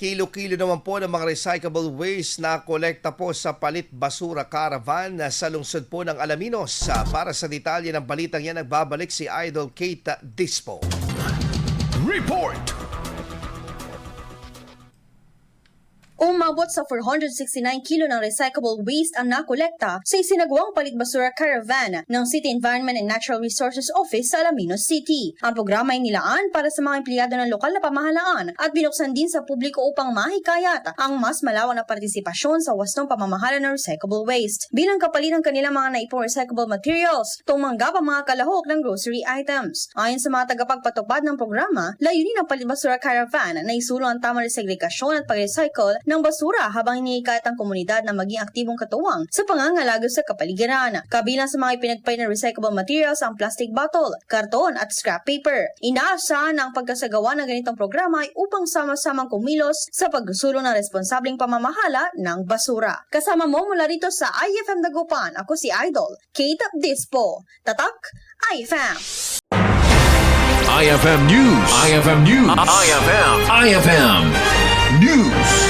Kilo-kilo naman po ng mga recyclable waste na kolekta po sa Palit Basura Caravan sa lungsod po ng Alaminos. Para sa detalye ng balitang yan, nagbabalik si Idol Kate Dispo. Report! Umabot sa 469 kilo ng recyclable waste ang nakolekta sa isinagawang Palit Basura Caravan ng City Environment and Natural Resources Office sa Alaminos City. Ang programa ay nilaan para sa mga empleyado ng lokal na pamahalaan at binuksan din sa publiko upang mahikayat ang mas malawak na partisipasyon sa wastong pamamahala ng recyclable waste. Bilang kapalit ng kanilang mga naipong recyclable materials, tumanggap ang mga kalahok ng grocery items. Ayon sa mga tagapagpatupad ng programa, layunin ng Palit Basura Caravan na isulong ang tamang resegregasyon at pag-recycle ng basura habang iniikayat ang komunidad na maging aktibong katuwang sa pangangalaga sa kapaligiran. Kabilang sa mga ipinagpay na recyclable materials ang plastic bottle, karton at scrap paper. Inaasahan na ang pagkasagawa ng ganitong programa ay upang sama-samang kumilos sa pagsulong ng responsableng pamamahala ng basura. Kasama mo mula rito sa IFM Dagupan, ako si Idol Kate Dispo. Tatak IFM! IFM News! IFM News! IFM News!